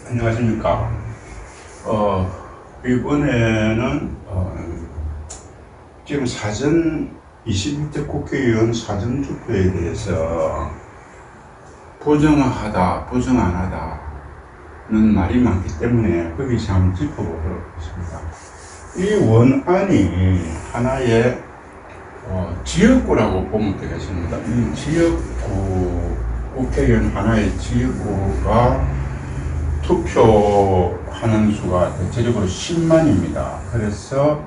안녕하십니까. 이번에는 지금 사전 21대 국회의원 사전투표에 대해서 부정하다, 부정 안 하다는 말이 많기 때문에 거기서 한번 짚어보도록 하겠습니다. 이 원안이 하나의 지역구라고 보면 되겠습니다. 이 지역구, 국회의원 하나의 지역구가 투표하는 수가 대체적으로 10만입니다. 그래서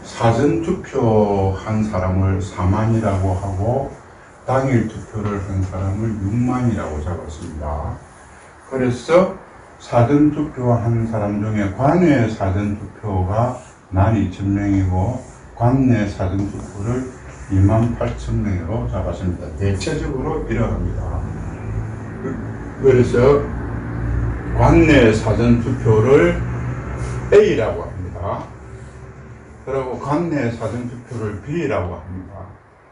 사전 투표한 사람을 4만이라고 하고 당일 투표를 한 사람을 6만이라고 잡았습니다. 그래서 사전 투표한 사람 중에 관외 사전 투표가 12,000명이고 관내 사전 투표를 28,000명으로 잡았습니다. 대체적으로 이러합니다. 그래서 관내 사전투표를 A라고 합니다. 그리고 관내 사전투표를 B라고 합니다.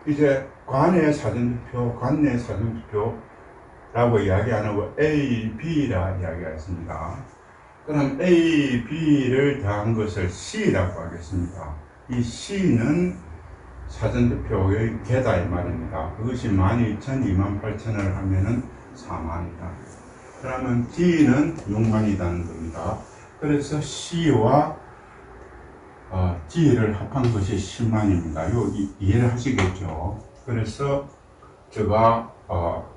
이제 관내 사전투표, 관내 사전투표라고 이야기 안 하고 A, B라 이야기했습니다. 그럼 A, B를 더한 것을 C라고 하겠습니다. 이 C는 사전투표의 개다 이 말입니다. 그것이 12,000, 28,000을 하면은 4만이다. 그러면 D는 6만이라는 겁니다. 그래서 C와 D를 합한 것이 10만입니다. 이해를 하시겠죠? 그래서 제가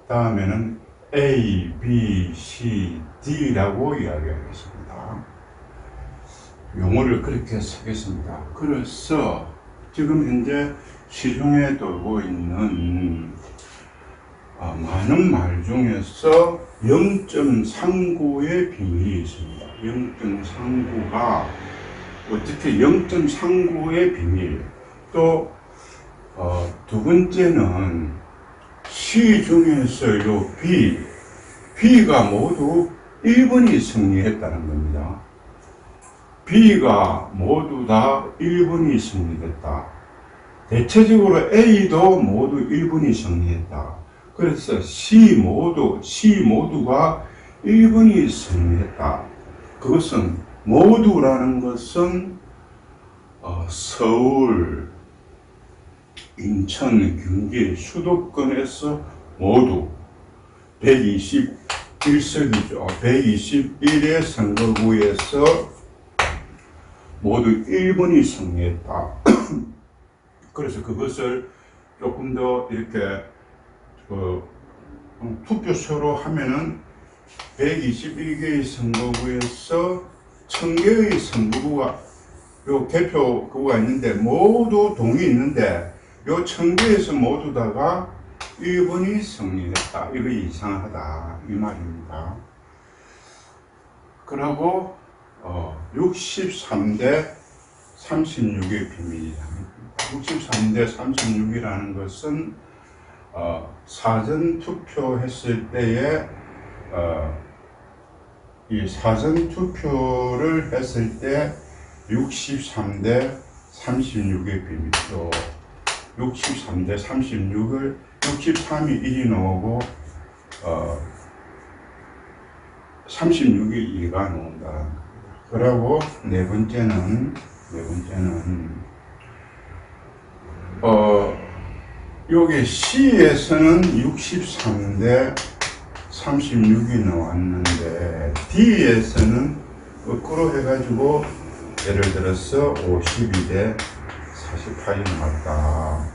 다음에는 A, B, C, D라고 이야기하겠습니다. 용어를 그렇게 쓰겠습니다. 그래서 지금 현재 시중에 돌고 있는 많은 말 중에서 0.39의 비밀이 있습니다. 0.39가 어떻게 0.39의 비밀, 또 두 번째는 C 중에서 요 B가 모두 1번이 승리했다는 겁니다. B가 모두 다 1번이 승리했다. 대체적으로 A도 모두 1번이 승리했다. 그래서 C 모두가 1번이 승리했다. 그것은 모두라는 것은 서울, 인천, 경기, 수도권에서 모두 121석이죠. 121의 선거구에서 모두 1번이 승리했다. 그래서 그것을 조금 더 이렇게 투표소로 하면은 121개의 선거구에서 1000개의 선거구가 요 개표구가 있는데 모두 동이 있는데 요 1000개에서 모두 다가 1번이 승리했다. 이거 이상하다 이 말입니다. 그리고 63대 36의 비밀이랍니다. 63대 36이라는 것은 사전 투표했을 때에 이 사전 투표를 했을 때 63대 36의 비밀이죠. 63대 36을 63이 1이 나오고 36이 2가 나온다. 그리고 네 번째는 여기 C에서는 63대 36이 나왔는데 D에서는 거꾸로 해가지고 예를 들어서 52대 48이 나왔다.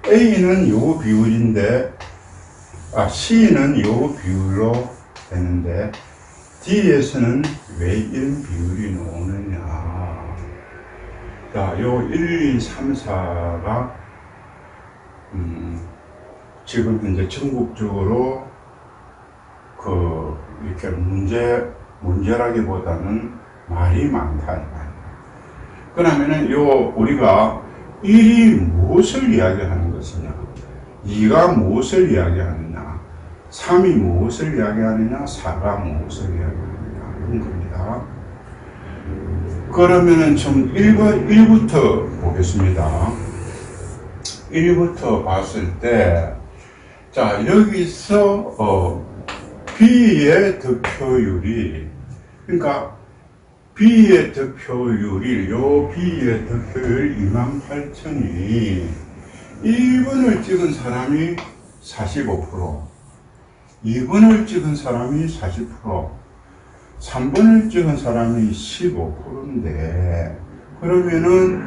A는 요 비율인데 C는 요 비율로 되는데 D에서는 왜 이런 비율이 나오느냐. 자, 요 1, 2, 3, 4가 지금 현재 전국적으로 이렇게 문제라기보다는 말이 많다. 그러면은 우리가 1이 무엇을 이야기하는 것이냐, 2가 무엇을 이야기하느냐, 3이 무엇을 이야기하느냐, 4가 무엇을 이야기하느냐, 이런 겁니다. 그러면은 좀 1부터 보겠습니다. 1부터 봤을 때, 자, 여기서 B의 득표율이, 그러니까 B의 득표율이, 요 B의 득표율 28,000이 1번을 찍은 사람이 45%, 2번을 찍은 사람이 40%, 3번을 찍은 사람이 15%인데, 그러면은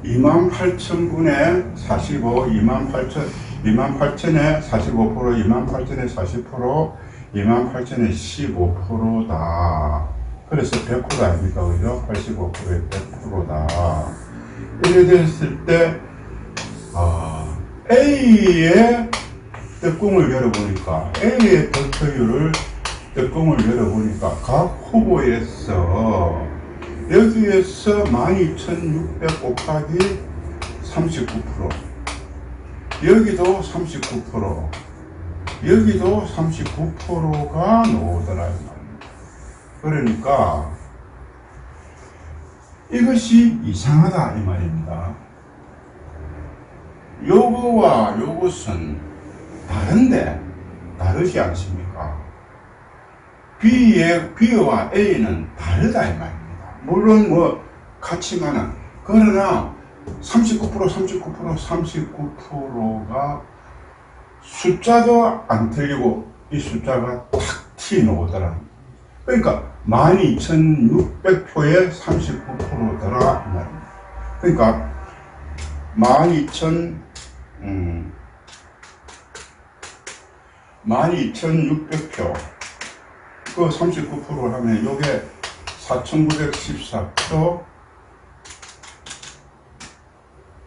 28,000분의 45, 28,000에 45%, 28,000에 40%, 28,000에 15%다. 그래서 100% 아닙니까? 그죠? 85%에 100%다. 이래 됐을 때, A의 뚜껑을 열어보니까, A의 득표율을 뚜껑을 열어보니까, 각 후보에서, 여기에서 12,600 곱하기 39%, 여기도 39%, 여기도 39%가 나오더라. 그러니까 이것이 이상하다 이 말입니다. 요거와 요것은 다른데 다르지 않습니까? B와 A는 다르다 이 말입니다. 물론 뭐 같지만은, 그러나 39%가 숫자도 안 틀리고 이 숫자가 탁 튀어나오더라. 그러니까 12,600표에 39%더라 이 말입니다. 그러니까 12,600표 그 39% 하면 요게 4,914표,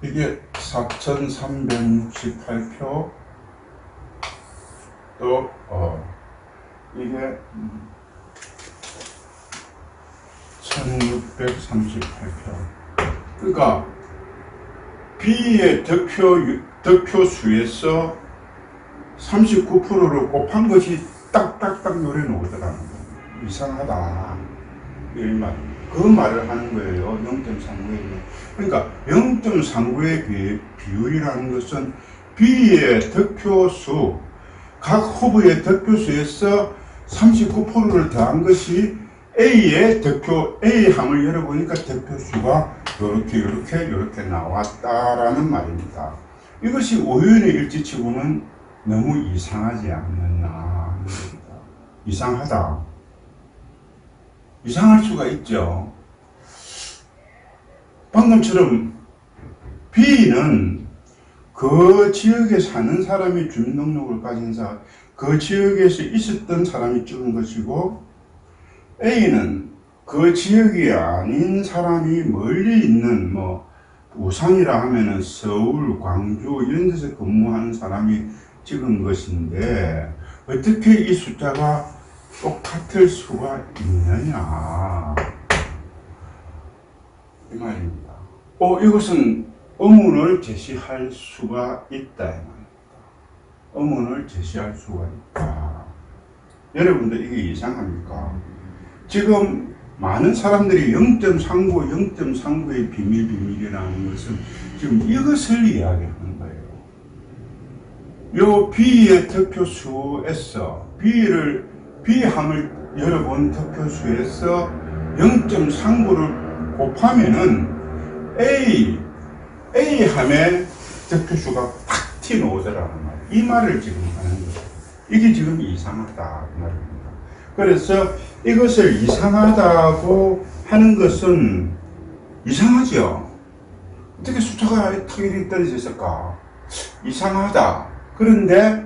이게 4,368표, 또 이게 1,638표. 그러니까 B의 득표 수에서 39%를 곱한 것이 딱딱딱 노래 놓더라는 거예요. 이상하다. 그 말을 하는 거예요. 0.39에. 그러니까 0.39의 비율이라는 것은 B의 득표수, 각 후보의 득표수에서 39%를 더한 것이 A의 A 함을 열어보니까 득표수가 이렇게 나왔다라는 말입니다. 이것이 우연의 일치치고는 너무 이상하지 않느냐. 이상하다. 이상할 수가 있죠. 방금처럼 B는 그 지역에 사는 사람이 주민등록을 가진 사람, 그 지역에서 있었던 사람이 찍은 것이고, A는 그 지역이 아닌 사람이 멀리 있는 부산이라 하면은 서울, 광주 이런 데서 근무하는 사람이 찍은 것인데 어떻게 이 숫자가 똑같을 수가 있느냐 이 말입니다. 이것은 의문을 제시할 수가 있다 이 말입니다. 의문을 제시할 수가 있다. 여러분들 이게 이상합니까? 지금 많은 사람들이 0.39의 비밀이라는 것은 지금 이것을 이야기하는 거예요. 요 B의 득표수에서 B함을 열어본 득표수에서 0.39를 곱하면은 A함의 득표수가 탁 튀어나오더라는 말. 이 말을 지금 하는 거예요. 이게 지금 이상하다 그 말입니다. 그래서 이것을 이상하다고 하는 것은 이상하죠. 어떻게 숫자가 탁 이렇게 떨어져 있을까? 이상하다. 그런데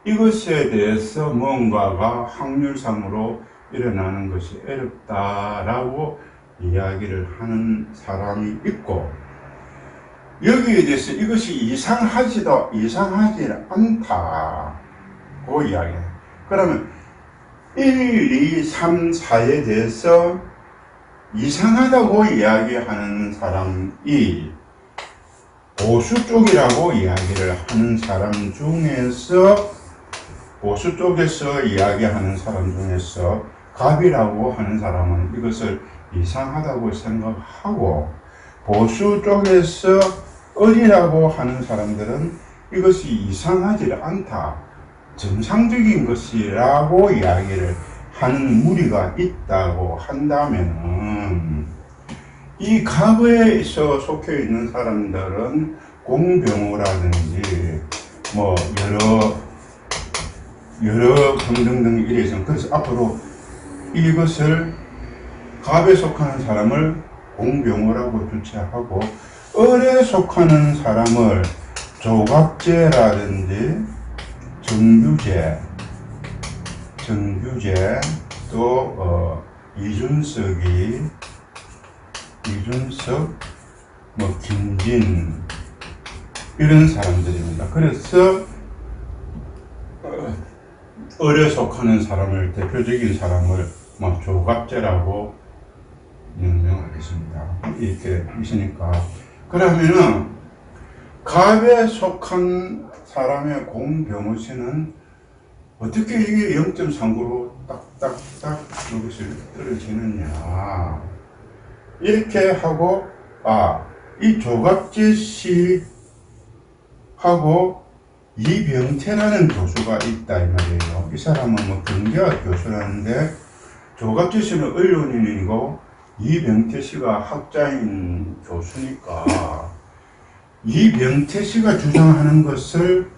이것에 대해서 뭔가가 확률상으로 일어나는 것이 어렵다라고 이야기를 하는 사람이 있고, 여기에 대해서 이것이 이상하지 않다고 이야기해요. 그러면 1, 2, 3, 4에 대해서 이상하다고 이야기하는 사람이 보수 쪽이라고 이야기를 하는 사람 중에서, 보수 쪽에서 이야기하는 사람 중에서 갑이라고 하는 사람은 이것을 이상하다고 생각하고, 보수 쪽에서 을이라고 하는 사람들은 이것이 이상하지 않다. 정상적인 것이라고 이야기를 하는 무리가 있다고 한다면은 이 갑에서 속해 있는 사람들은 공병호라든지 뭐 여러 등등등 이래서 그래서 앞으로 이것을 갑에 속하는 사람을 공병호라고 주체하고 을에 속하는 사람을 조갑제라든지 정규제 또 이준석 뭐 김진 이런 사람들입니다. 그래서 을에 속하는 사람을 대표적인 사람을 뭐 조갑제라고 명명하겠습니다. 이렇게 있으니까 그러면은 갑에 속한 사람의 공병호씨는 어떻게 이게 0.39로 딱딱딱 이것이 떨어지느냐 이렇게 하고 이 조갑재 씨하고 이병태라는 교수가 있다 이 말이에요. 이 사람은 뭐 경제학 교수라는데 조갑재 씨는 언론인이고 이병태 씨가 학자인 교수니까 이병태 씨가 주장하는 것을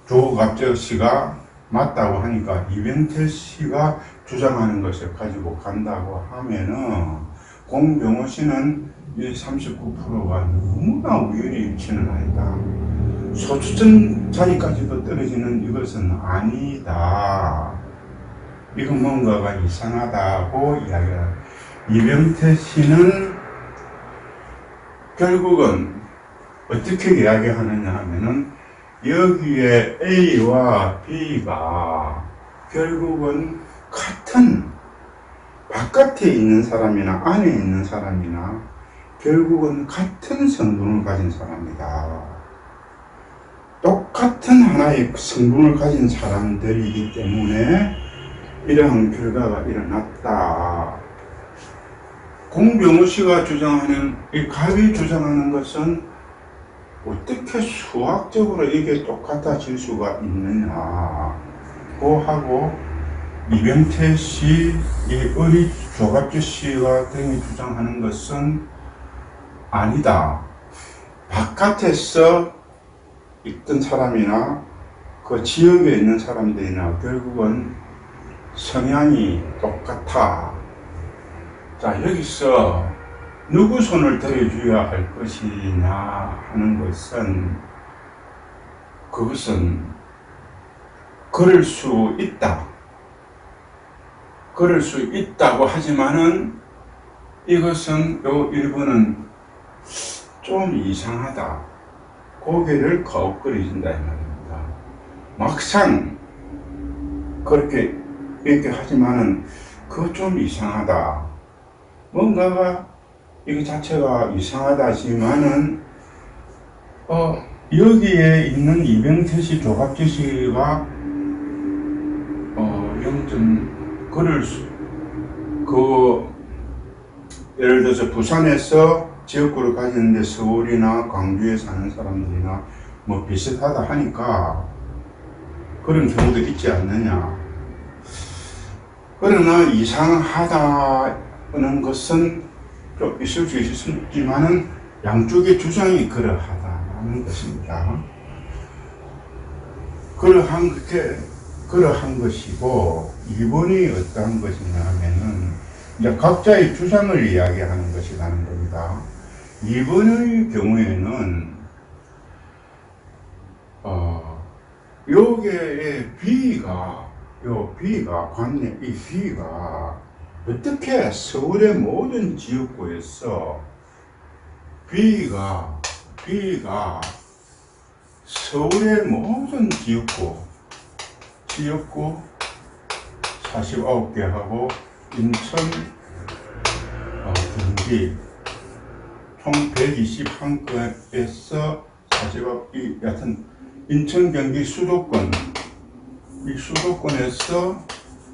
조갑재 씨가 맞다고 하니까 이병태 씨가 주장하는 것을 가지고 간다고 하면은 공병호 씨는 이 39%가 너무나 우연히 위치는 아니다. 소추점 자리까지도 떨어지는 이것은 아니다. 이건 뭔가가 이상하다고 이야기합니다. 이병태 씨는 결국은 어떻게 이야기하느냐 하면은 여기에 A와 B가 결국은 같은 바깥에 있는 사람이나 안에 있는 사람이나 결국은 같은 성분을 가진 사람이다. 똑같은 하나의 성분을 가진 사람들이기 때문에 이러한 결과가 일어났다. 공병호 씨가 주장하는 이 갑이 주장하는 것은 어떻게 수학적으로 이게 똑같아질 수가 있느냐고 하고 이병태 씨, 이 을이 조갑재 씨가 등이 주장하는 것은 아니다. 바깥에서 있던 사람이나 그 지역에 있는 사람들이나 결국은 성향이 똑같아. 자, 여기서 누구 손을 들어줘야 할 것이냐 하는 것은 그것은 그럴 수 있다. 그럴 수 있다고 하지만은 이것은 요 일부는 좀 이상하다. 고개를 거꾸리진다 이 말입니다. 막상 그렇게 이렇게 하지만은 그거 좀 이상하다. 뭔가가 이거 자체가 이상하다지만은 여기에 있는 이병태 씨, 조갑재 씨가 0. 그럴 수 예를 들어서 부산에서 지역구를 가지는데 서울이나 광주에 사는 사람들이나 뭐 비슷하다 하니까 그런 경우도 있지 않느냐. 그러나 이상하다는 것은 좀 있을 수 있지만은 양쪽의 주장이 그러하다는 것입니다. 그러한 것이고, 이번이 어떠한 것이냐 하면은 이제 각자의 주장을 이야기하는 것이라는 겁니다. 이번의 경우에는 요게 B가 관내 이 B가 어떻게 서울의 모든 지역구에서 B가 서울의 모든 지역구 49개 하고 인천, 경기 총 121건에서 49개, 여하튼 인천, 경기 수도권, 이 수도권에서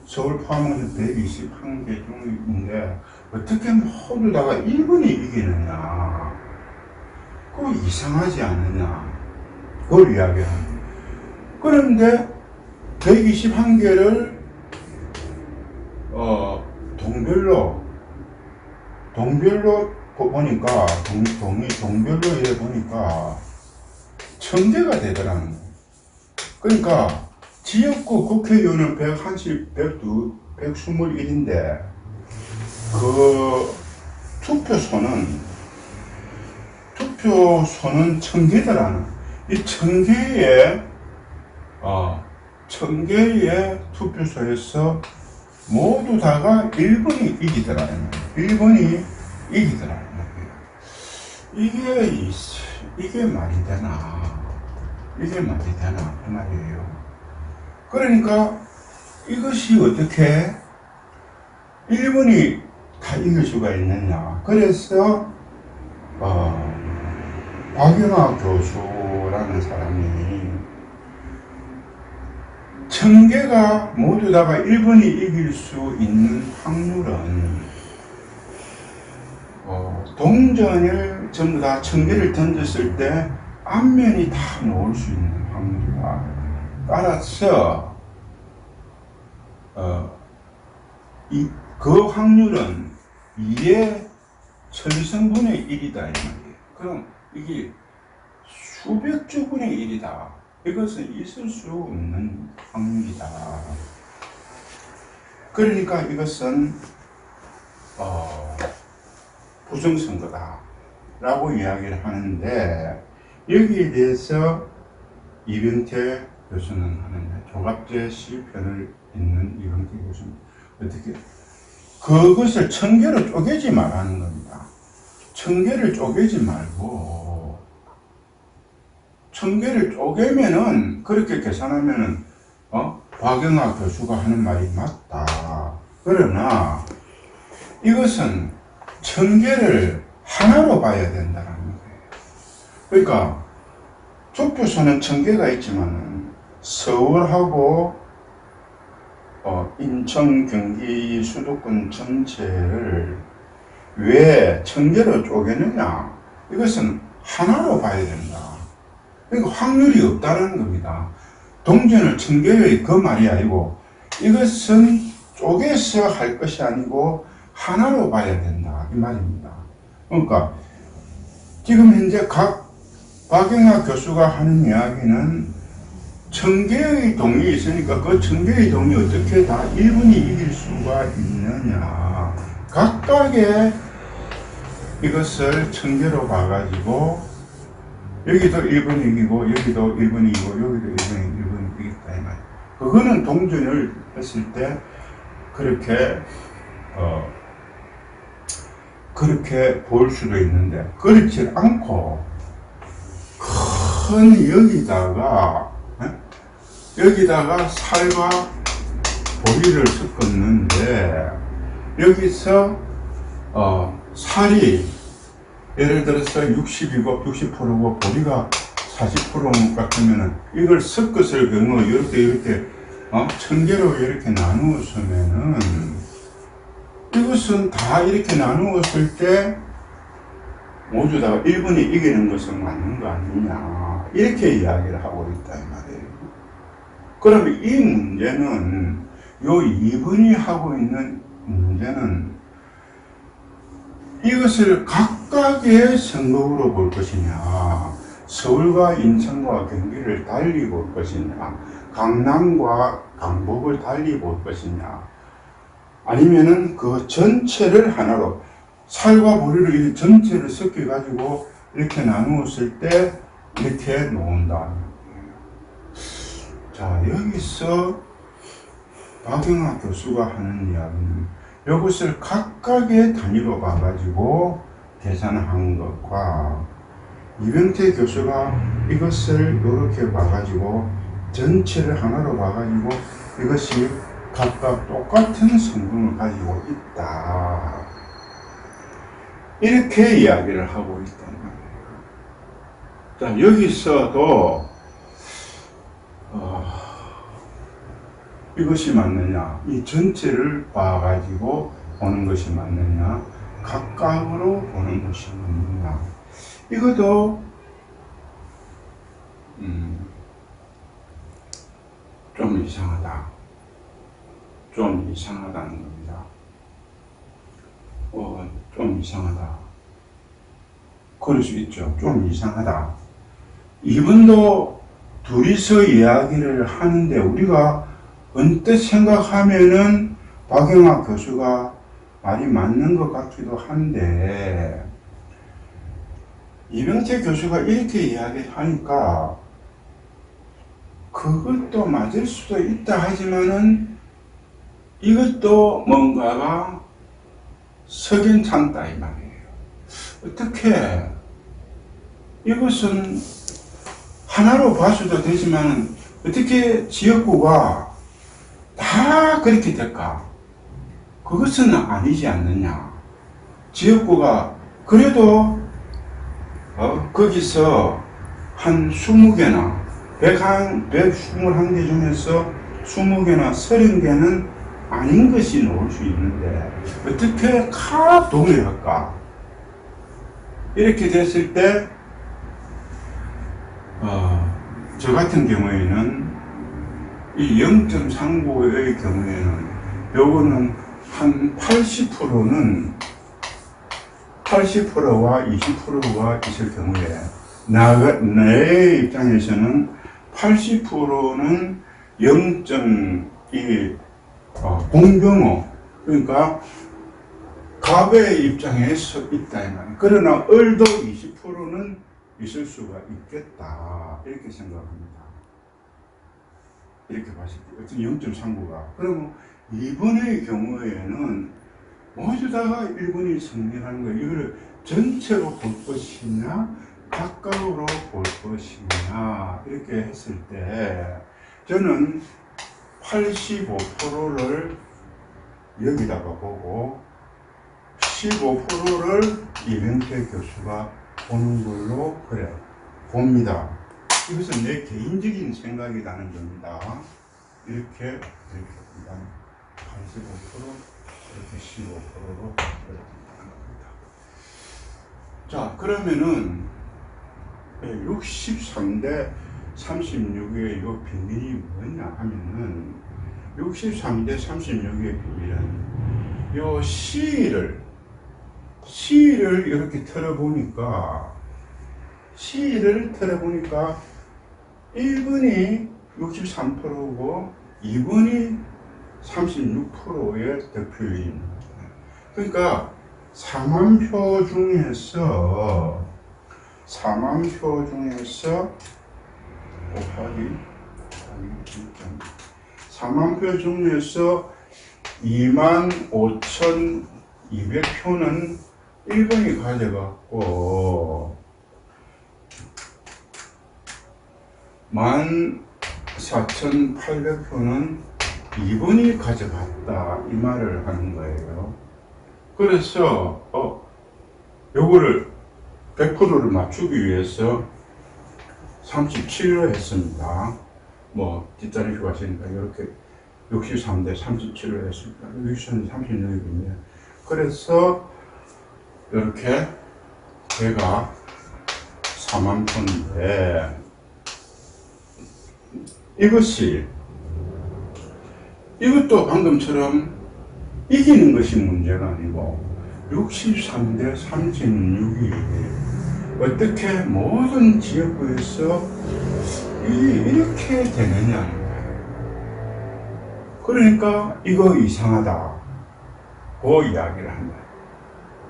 서울 포함해서 121개 중인데 어떻게 모두 다가 1번이 이기느냐. 그거 이상하지 않느냐. 그걸 이야기합니다. 그런데 121개를 동별로 보니까 동별로 해 보니까 1000개가 되더라는 거예요. 그러니까 지역구 국회의원은 121인데 그 투표소는 1000개더라는, 이 1000개의 투표소에서 모두 다가 1번이 이기더라는 거예요. 1번이 이기더라는 거예요. 이게 말이 되나? 이게 말이 되나? 그 말이에요. 그러니까 이것이 어떻게 1번이 다 이길 수가 있느냐. 그래서 박영하 교수라는 사람이 1000개가 모두 다가 1번이 이길 수 있는 확률은 동전을 전부 다 1000개를 던졌을 때 앞면이 다 놓을 수 있는 확률이다. 따라서 그 확률은 2의 천성분의 1이다 이 말이에요. 그럼 이게 수백 주분의 1이다. 이것은 있을 수 없는 확률이다. 그러니까 이것은 부정선거다 라고 이야기를 하는데, 여기에 대해서 이병태 교수는 하는데, 조갑재 시편을 읽는 이병태 교수는 어떻게 그것을 1000개로 쪼개지 말라는 겁니다. 1000개를 쪼개지 말고 1000개를 쪼개면은, 그렇게 계산하면은 박영하 교수가 하는 말이 맞다. 그러나 이것은 1000개를 하나로 봐야 된다는 거예요. 그러니까 투표소는 1000개가 있지만은 서울하고 인천, 경기 수도권 전체를 왜 1000개로 쪼개느냐? 이것은 하나로 봐야 된다. 그러니까 확률이 없다는 겁니다. 동전을 1000개의 그 말이 아니고, 이것은 쪼개서 할 것이 아니고 하나로 봐야 된다 이 말입니다. 그러니까 지금 현재 각 박영하 교수가 하는 이야기는 1000개의 동이 있으니까 그 1000개의 동이 어떻게 다 1분이 이길 수가 있느냐. 각각의 이것을 1000개로 봐가지고 여기도 1분이 이기고 여기도 1분이 이기고 여기도 1분이 이기겠다 이 말이에요. 그거는 동전을 했을 때 그렇게 볼 수도 있는데, 그렇지 않고 큰 여기다가 살과 보리를 섞었는데, 여기서 살이 예를 들어서 60%고 보리가 40% 같으면은 이걸 섞었을 경우 이렇게 1000개로 이렇게 나누었으면은, 이것은 다 이렇게 나누었을 때 모두 다 1분이 이기는 것은 맞는 거 아니냐, 이렇게 이야기를 하고 있다 이 말이에요. 그러면 이 문제는, 요 2번이 하고 있는 문제는 이것을 각각의 선거구로 볼 것이냐, 서울과 인천과 경기를 달리 볼 것이냐, 강남과 강북을 달리 볼 것이냐, 아니면은 그 전체를 하나로, 살과 보리를 이 전체를 섞여 가지고 이렇게 나누었을 때 이렇게 놓은다. 자, 여기서 박영하 교수가 하는 이야기는 이것을 각각의 단위로 봐가지고 계산한 것과, 이병태 교수가 이것을 이렇게 봐가지고 전체를 하나로 봐가지고 이것이 각각 똑같은 성분을 가지고 있다, 이렇게 이야기를 하고 있단 말이에요. 자, 여기서도 이것이 맞느냐, 이 전체를 봐가지고 보는 것이 맞느냐, 각각으로 보는 것이 맞느냐, 이것도 좀 이상하다. 좀 이상하다는 겁니다. 좀 이상하다. 그럴 수 있죠. 좀 이상하다. 이분도 둘이서 이야기를 하는데 우리가 언뜻 생각하면은 박영학 교수가 말이 맞는 것 같기도 한데 이병태 교수가 이렇게 이야기하니까 그것도 맞을 수도 있다 하지만은 이것도 뭔가가 석연찮다 이 말이에요. 어떻게 이것은 하나로 봐서도 되지만 어떻게 지역구가 다 그렇게 될까? 그것은 아니지 않느냐. 지역구가 그래도 거기서 한 20개나 121개 중에서 20개나 30개는 아닌 것이 나올 수 있는데 어떻게 다 동일할까? 이렇게 됐을 때 저 같은 경우에는 이 0.39의 경우에는 요거는 한 80%와 20%가 있을 경우에 내 입장에서는 80%는 0.2 공경어 그러니까 갑의 입장에서 있다 이 말이에요. 그러나 을도 20%는 있을 수가 있겠다 이렇게 생각합니다. 이렇게 봤을 때 어떤 0.39가 그러면 2번의 경우에는 모두 다가 1번이 성립하는 거예요. 이걸 전체로 볼 것이냐 각각으로 볼 것이냐 이렇게 했을 때 저는 85%를 여기다가 보고 15%를 이병태 교수가 보는 걸로 그래 봅니다. 이것은 내 개인적인 생각이라는 겁니다. 이렇게 봅니다. 85% 이렇게 15%로 이렇게 하는 겁니다. 자 그러면은 63대 36의 이 비밀이 뭐냐 하면은 63대 36의 비밀은 요 C를 이렇게 털어보니까 1번이 63%고 2번이 36%의 득표율입니다. 그러니까 4만 표 중에서 곱하기 4만 표 중에서 25,200표는 1번이 가져갔고 14,800표는 2번이 가져갔다 이 말을 하는 거예요. 그래서 요거를 100%를 맞추기 위해서 37을 했습니다. 뭐 뒷자리 휴가시니까 이렇게 63대 37을 했습니다. 36이군요. 그래서 이렇게 걔가 4만 표인데 이것도 방금처럼 이기는 것이 문제가 아니고 63대 36이 어떻게 모든 지역구에서 이렇게 되느냐. 그러니까 이거 이상하다. 그 이야기를 한다.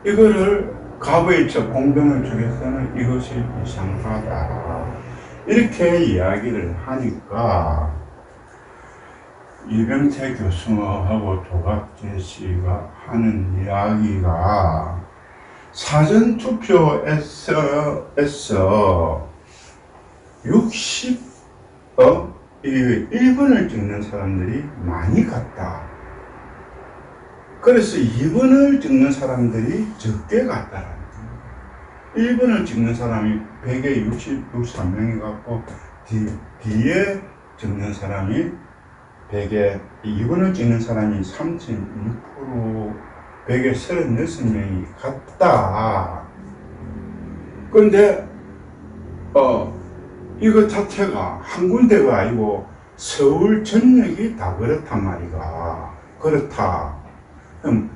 이거를 갑의적 공병을 쪽에서는 이것이 이상하다. 이렇게 이야기를 하니까 이병태 교수하고 조갑재 씨가 하는 이야기가 사전투표에서 1번을 찍는 사람들이 많이 갔다. 그래서 2번을 찍는 사람들이 적게 갔다라는 거예요. 1번을 찍는 사람이 100에 63명이 갔고 뒤에 찍는 사람이 100에 2번을 찍는 사람이 3.6% 100에 36명이 갔다. 그런데 이거 자체가 한 군데가 아니고 서울 전역이 다 그렇단 말이가. 그렇다. 그럼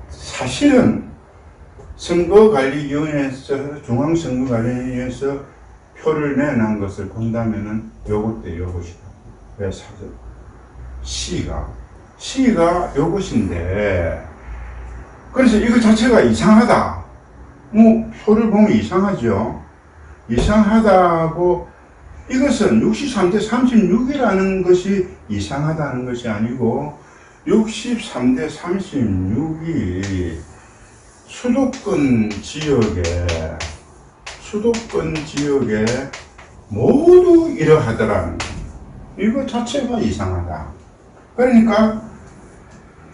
사실은 선거관리위원회에서 중앙선거관리위원회에서 표를 내놓은 것을 본다면은 요것도 요것이다. 왜 사전 시가 요것인데, 그래서 이거 자체가 이상하다. 뭐 표를 보면 이상하죠. 이상하다고, 이것은 63대 36이라는 것이 이상하다는 것이 아니고 63대 36이 수도권 지역에 모두 이러하더라는 이거 자체가 이상하다. 그러니까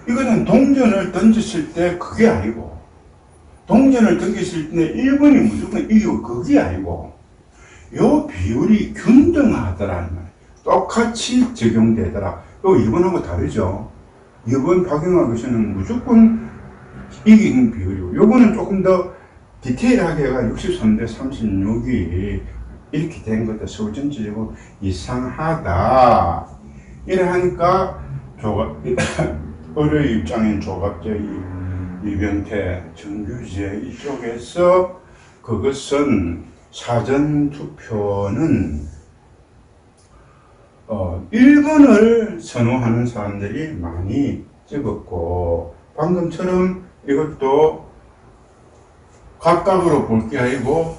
이거는 동전을 던졌을 때 그게 아니고, 동전을 던졌을 때 1번이 무조건 이기고 그게 아니고, 요 비율이 균등하더라는 말. 똑같이 적용되더라. 요 2번하고 다르죠. 2번 박영하 교수는 무조건 이기는 비율이고, 요거는 조금 더 디테일하게가 63대 36이 이렇게 된 것도 서울 전체적으로 이상하다. 이래 하니까 의뢰 입장인 조갑재, 이병태, 정규재 이쪽에서 그것은 사전투표는 1번을 선호하는 사람들이 많이 찍었고, 방금처럼 이것도 각각으로 볼 게 아니고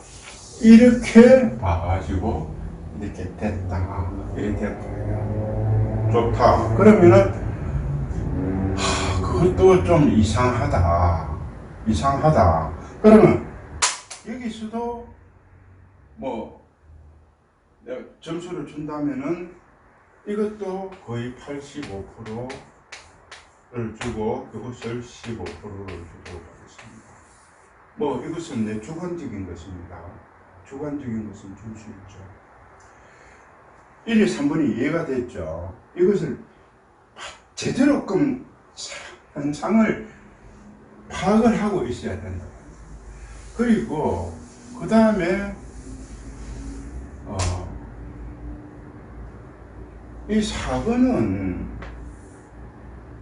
이렇게 봐가지고 이렇게 됐다. 이렇게 됐다. 좋다. 그러면은 그것도 좀 이상하다. 그러면 여기서도 뭐 점수를 준다면은 이것도 거의 85%를 주고 이것을 15%를 주도록 하겠습니다. 뭐 이것은 내 주관적인 것입니다. 주관적인 것은 줄 수 있죠. 1, 2, 3번이 이해가 됐죠. 이것을 제대로 현상을 파악을 하고 있어야 된다. 그리고 그 다음에 이 4번은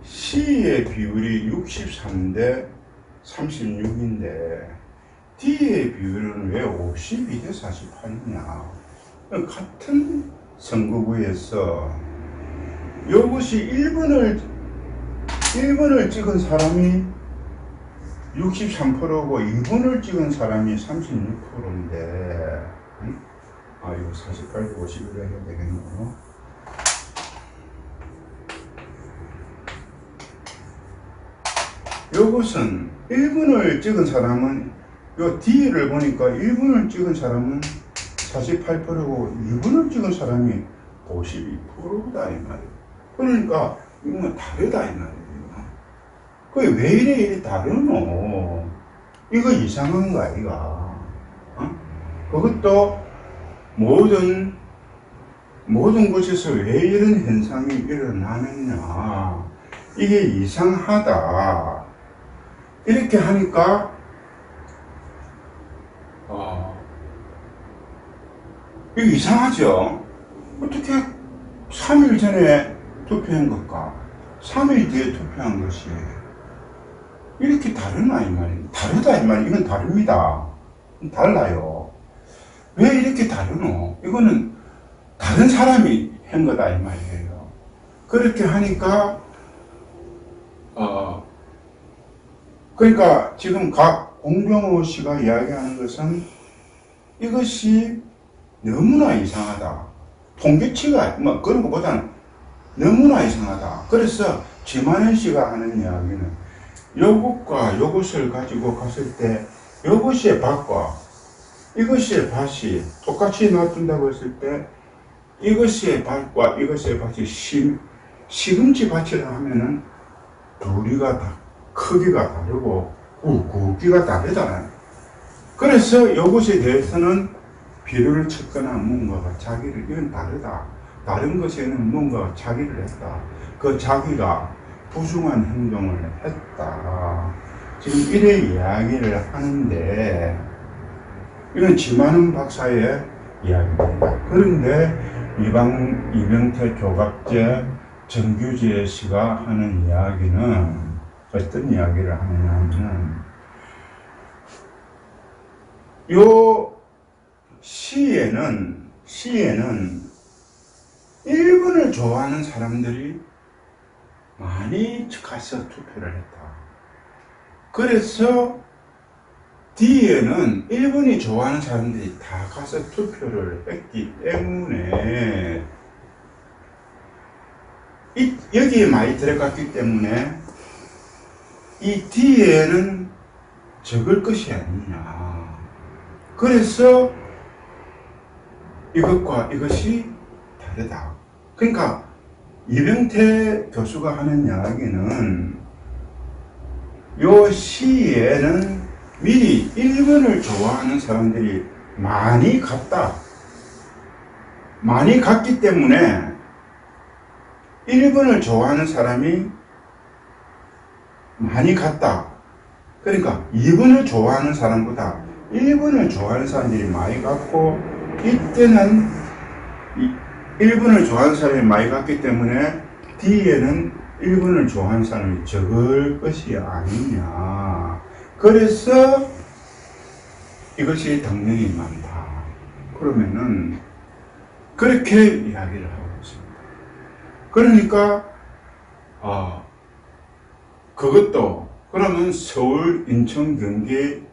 C의 비율이 63대 36인데 D의 비율은 왜 52대 48이냐. 같은 선거구에서 이것이 1번을 찍은 사람이 63%고 2번을 찍은 사람이 36%인데 이거 48대 51로 해야 되겠네요. 이것은 1번을 찍은 사람은 요 D를 보니까 1번을 찍은 사람은 48%고 2번을 찍은 사람이 52%다 이 말이에요. 그러니까 이건 다르다 이 말이에요. 그게 왜 이래 다르노? 이거 이상한 거 아이가? 그것도 모든 곳에서 왜 이런 현상이 일어나느냐? 이게 이상하다. 이렇게 하니까 이거 이상하죠? 어떻게 3일 전에 투표한 것과 3일 뒤에 투표한 것이 이렇게 다르나 이 말입니다. 다르다 이 말. 이건 다릅니다. 달라요. 왜 이렇게 다르노? 이거는 다른 사람이 한 거다 이 말이에요. 그렇게 하니까 그러니까 지금 각 공병호 씨가 이야기하는 것은 이것이 너무나 이상하다. 통계치가 뭐 그런 것보다는 너무나 이상하다. 그래서 지만현 씨가 하는 이야기는 요것과 요것을 가지고 갔을 때 요것의 밭과 이것의 밭이 똑같이 놔둔다고 했을 때 이것의 밭과 이것의 밭이 시금치 밭이라 하면은 둘이가 다 크기가 다르고 굵기가 다르잖아요. 그래서 요것에 대해서는 비료를 쳤거나 뭔가가 이건 다르다. 다른 것에는 뭔가 자기를 했다. 그 자기가 부승한 행동을 했다. 지금 이래 이야기를 하는데, 이건 지만은 박사의 이야기입니다. 그런데 이병태 조갑제 정규재 씨가 하는 이야기는 어떤 이야기를 하느냐면 요 시에는 일본을 좋아하는 사람들이 많이 가서 투표를 했다. 그래서 뒤에는 일본이 좋아하는 사람들이 다 가서 투표를 했기 때문에 여기에 많이 들어갔기 때문에 이 뒤에는 적을 것이 아니냐. 그래서 이것과 이것이 다르다. 그러니까 이병태 교수가 하는 이야기는 요 시에는 미리 일본을 좋아하는 사람들이 많이 갔다. 많이 갔기 때문에 일본을 좋아하는 사람이 많이 갔다. 그러니까 2번을 좋아하는 사람보다 1번을 좋아하는 사람들이 많이 갔고, 이때는 1번을 좋아하는 사람이 많이 갔기 때문에 뒤에는 1번을 좋아하는 사람이 적을 것이 아니냐. 그래서 이것이 당연히 많다. 그러면은 그렇게 이야기를 하고 있습니다. 그러니까 그것도 그러면 서울, 인천, 경기,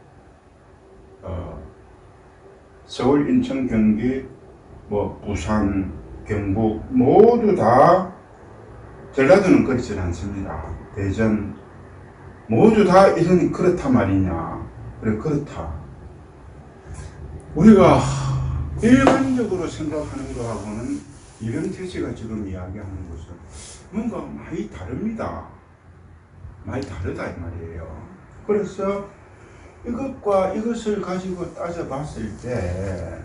뭐 부산, 경북 모두 다, 전라도는 그렇지 않습니다. 대전 모두 다 이런 그렇다 말이냐. 그래, 그렇다. 우리가 일반적으로 생각하는 것하고는 이병태 씨가 지금 이야기하는 것은 뭔가 많이 다릅니다. 많이 다르다 이 말이에요. 그래서 이것과 이것을 가지고 따져봤을 때,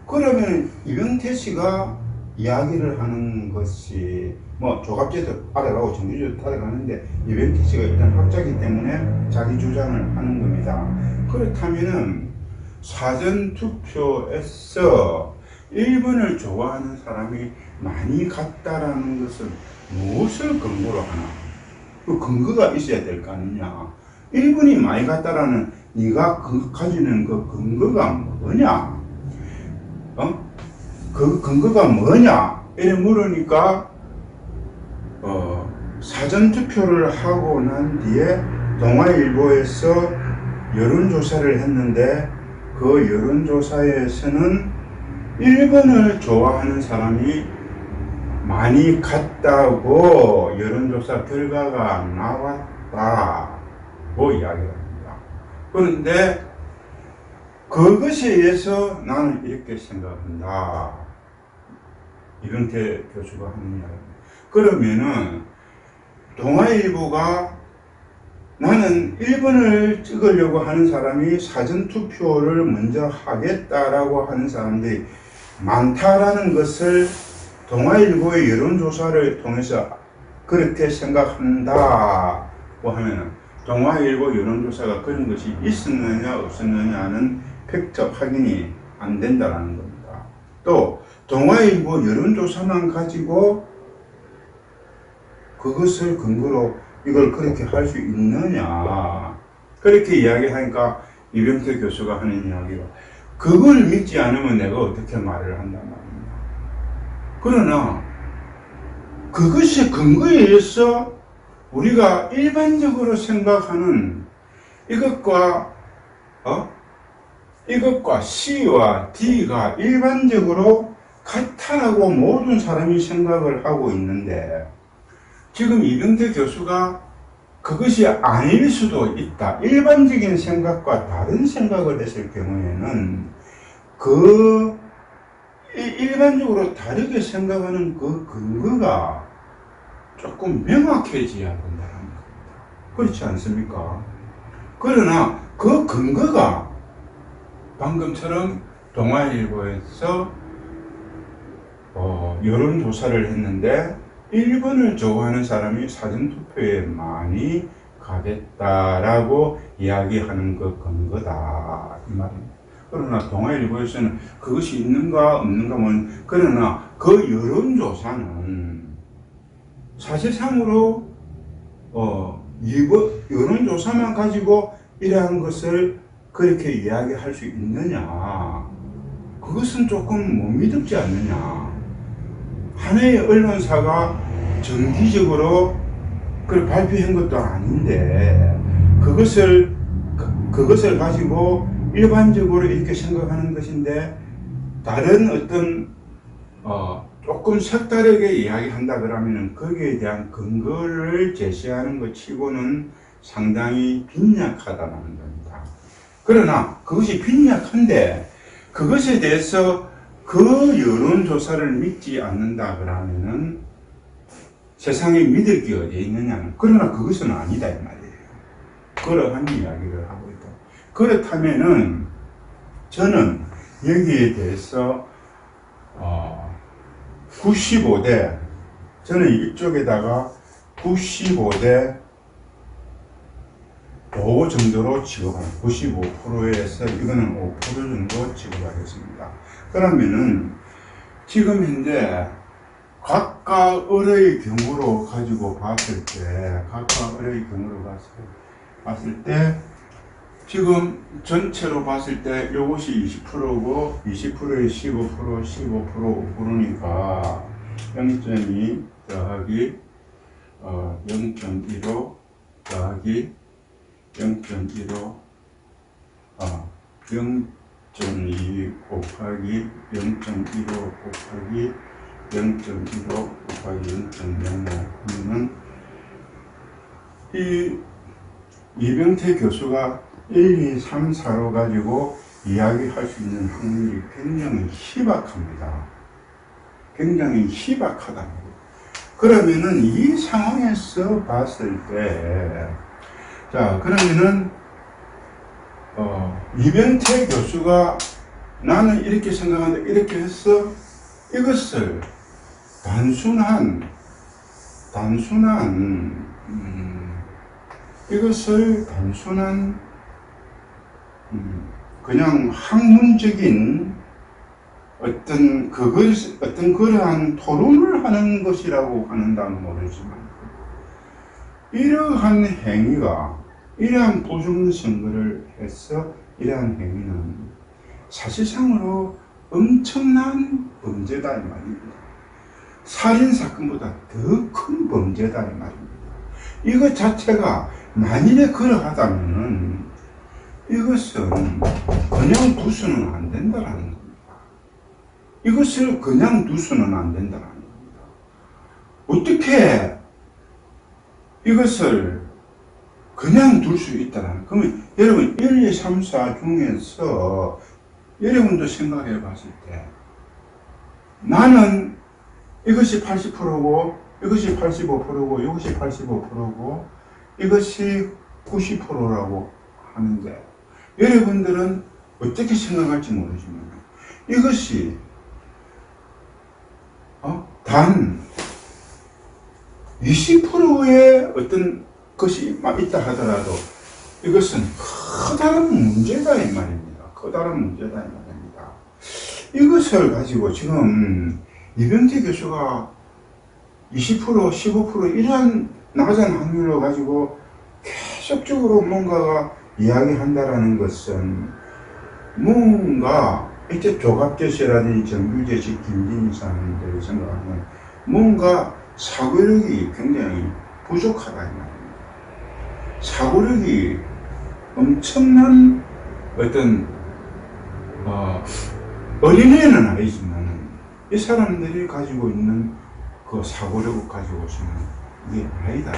그러면 이병태 씨가 이야기를 하는 것이 뭐 조갑제도 따라가고 정규제도 따라가는데 이병태 씨가 일단 학자이기 때문에 자기 주장을 하는 겁니다. 그렇다면은 사전투표에서 1번을 좋아하는 사람이 많이 갔다라는 것은 무엇을 근거로 하나? 그 근거가 있어야 될 거 아니냐. 1번이 많이 갔다라는 네가 가지는 그 근거가 뭐냐? 그 근거가 뭐냐? 이래 물으니까 사전투표를 하고 난 뒤에 동아일보에서 여론조사를 했는데 그 여론조사에서는 1번을 좋아하는 사람이 많이 갔다고 여론조사 결과가 나왔다고 이야기를 합니다. 그런데 그것에 의해서 나는 이렇게 생각한다. 이병태 교수가 하는 이야기. 그러면은 동아일보가 나는 1번을 찍으려고 하는 사람이 사전투표를 먼저 하겠다라고 하는 사람들이 많다라는 것을 동아일보의 여론조사를 통해서 그렇게 생각한다고 하면은 동아일보 여론조사가 그런 것이 있었느냐 없었느냐는 팩트 확인이 안 된다는 겁니다. 또 동아일보 여론조사만 가지고 그것을 근거로 이걸 그렇게 할 수 있느냐, 그렇게 이야기하니까 이병태 교수가 하는 이야기가, 그걸 믿지 않으면 내가 어떻게 말을 한단 말입니다. 그러나 그것이 근거에 의해서 우리가 일반적으로 생각하는 이것과 C와 D가 일반적으로 같다라고 모든 사람이 생각을 하고 있는데, 지금 이병태 교수가 그것이 아닐 수도 있다, 일반적인 생각과 다른 생각을 했을 경우에는 그 일반적으로 다르게 생각하는 그 근거가 조금 명확해져야 된다는 겁니다. 그렇지 않습니까? 그러나 그 근거가 방금처럼 동아일보에서 여론조사를 했는데 1번을 좋아하는 사람이 사전투표에 많이 가겠다라고 이야기하는 그 근거다 이 말입니다. 그러나 동아일보에서는 그것이 있는가 없는가 그러나 그 여론조사는 사실상으로 여론조사만 가지고 이러한 것을 그렇게 이야기할 수 있느냐, 그것은 조금 못 믿지 않느냐. 하나의 언론사가 정기적으로 그걸 발표한 것도 아닌데 그것을 가지고 일반적으로 이렇게 생각하는 것인데 다른 어떤 조금 색다르게 이야기한다 그러면은 거기에 대한 근거를 제시하는 것 치고는 상당히 빈약하다는 겁니다. 그러나 그것이 빈약한데 그것에 대해서 그 여론조사를 믿지 않는다 그러면은 세상에 믿을 게 어디에 있느냐는, 그러나 그것은 아니다 이 말이에요. 그러한 이야기를 하고 있다. 그렇다면은 저는 여기에 대해서 95대, 저는 이쪽에다가 95대 5 정도로 지급합니다. 95%에서 이거는 5% 정도 지급하겠습니다. 그러면은 지금 현재 각각의 경우로 가지고 봤을 때, 지금 전체로 봤을 때 이것이 20%고 20%에 15%, 15%, 5%니까 0.2 더하기 0.15 더하기 0.15 0.2 곱하기 0.15 곱하기 0.15 곱하기 0.05 하면은 이 이병태 교수가 1, 2, 3, 4로 가지고 이야기할 수 있는 확률이 굉장히 희박합니다. 굉장히 희박하다. 그러면은 이 상황에서 봤을 때, 자, 그러면은 이병태 교수가 나는 이렇게 생각하는데 이렇게 해서 이것을 이것을 단순한 그냥 학문적인 어떤 그러한 토론을 하는 것이라고 하는다면 모르지만 이러한 행위가, 이러한 부정선거를 해서 이러한 행위는 사실상으로 엄청난 범죄다 이 말입니다. 살인사건보다 더 큰 범죄다 이 말입니다. 이것 자체가 만일에 그러하다면 이것은 그냥 두서는 안 된다라는 겁니다. 이것을 그냥 두서는 안 된다라는 겁니다. 어떻게 이것을 그냥 둘 수 있다라는, 그러면 여러분 1, 2, 3, 4 중에서 여러분도 생각해 봤을 때 나는 이것이 80%고 이것이 85%고 이것이 85%고 이것이 90%라고 하는데 여러분들은 어떻게 생각할지 모르지만 이것이 단 20%의 어떤 것이 있다 하더라도 이것은 커다란 문제다 이 말입니다. 커다란 문제다 이 말입니다. 이것을 가지고 지금 이병태 교수가 20%, 15% 이런 낮은 확률을 가지고 계속적으로 뭔가가 이야기한다라는 것은 뭔가 이제 조갑제시라든지 정규제시 김진희 사람들이 생각하면 뭔가 사고력이 굉장히 부족하다 이 말입니다. 사고력이 엄청난 어떤 어린애는 아니지만 이 사람들이 가지고 있는 그 사고력을 가지고서는 이게 아니다.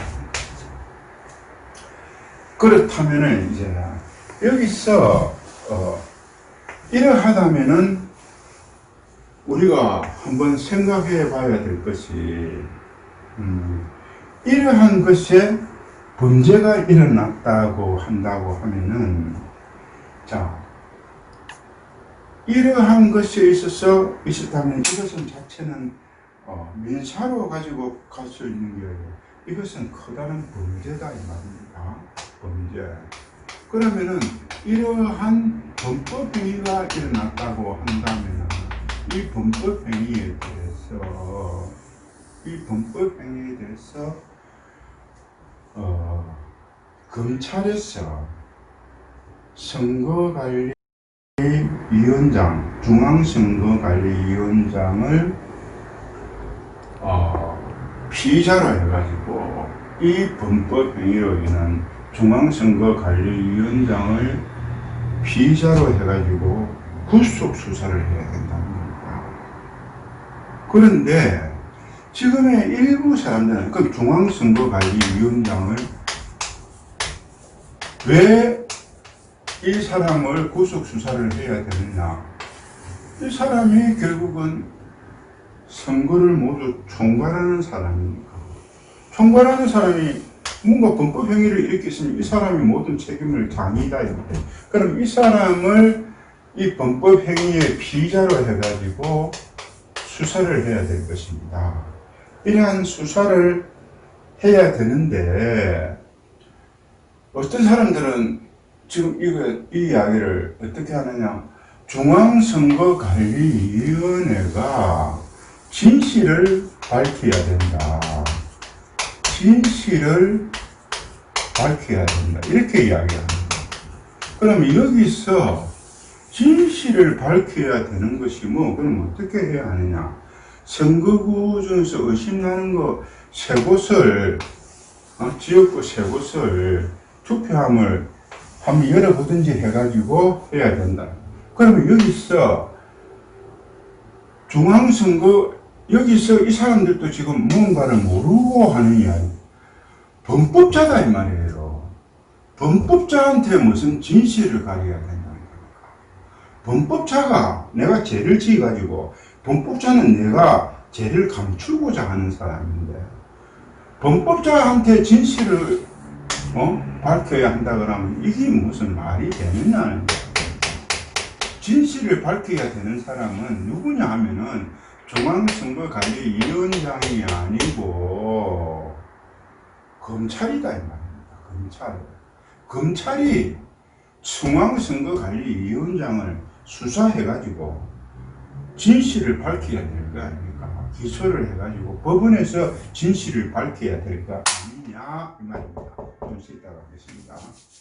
그렇다면은 이제 여기서 이러하다면은 우리가 한번 생각해 봐야 될 것이 이러한 것에 범죄가 일어났다고 한다고 하면은 자 이러한 것에 있었다면 이것은 자체는 민사로 가지고 갈 수 있는 게 이것은 커다란 범죄다 이 말입니다. 범죄. 그러면은 이러한 범법행위가 일어났다고 한다면은 이 범법행위에 대해서 검찰에서 선거관리위원장, 중앙선거관리위원장을 피의자로 해가지고 이 범법행위로 인한 중앙선거관리위원장을 피의자로 해가지고 구속수사를 해야 된다는 겁니다. 그런데 지금의 일부 사람들은 그 중앙선거관리위원장을 왜 이 사람을 구속수사를 해야 되느냐, 이 사람이 결국은 선거를 모두 총괄하는 사람이니까, 총괄하는 사람이 뭔가 범법행위를 일으켰으면 이 사람이 모든 책임을 당이다 이렇게. 그럼 이 사람을 이 범법행위의 피의자로 해가지고 수사를 해야 될 것입니다. 이러한 수사를 해야 되는데 어떤 사람들은 지금 이 이야기를 어떻게 하느냐, 중앙선거관리위원회가 진실을 밝혀야 된다. 진실을 밝혀야 된다. 이렇게 이야기합니다. 그럼 여기서 진실을 밝혀야 되는 것이 그럼 어떻게 해야 하느냐? 선거구 중에서 의심나는 거 세 곳을, 지역구 세 곳을 투표함을 한번 열어보든지 해가지고 해야 된다. 그러면 여기서 여기서 이 사람들도 지금 무언가를 모르고 하는 이야기. 범법자다 이 말이에요. 범법자한테 무슨 진실을 가려야 된다는 겁니까? 범법자가 내가 죄를 지어가지고, 범법자는 내가 죄를 감추고자 하는 사람인데, 범법자한테 진실을 밝혀야 한다 그러면 이게 무슨 말이 되느냐는 거예요. 진실을 밝혀야 되는 사람은 누구냐 하면은 중앙선거관리위원장이 아니고 검찰이다 이 말입니다. 검찰이 중앙선거관리위원장을 수사해가지고 진실을 밝혀야 될 거 아닙니까? 기소를 해가지고 법원에서 진실을 밝혀야 될 거 아니냐 이 말입니다. 좀 쉬다가 하겠습니다.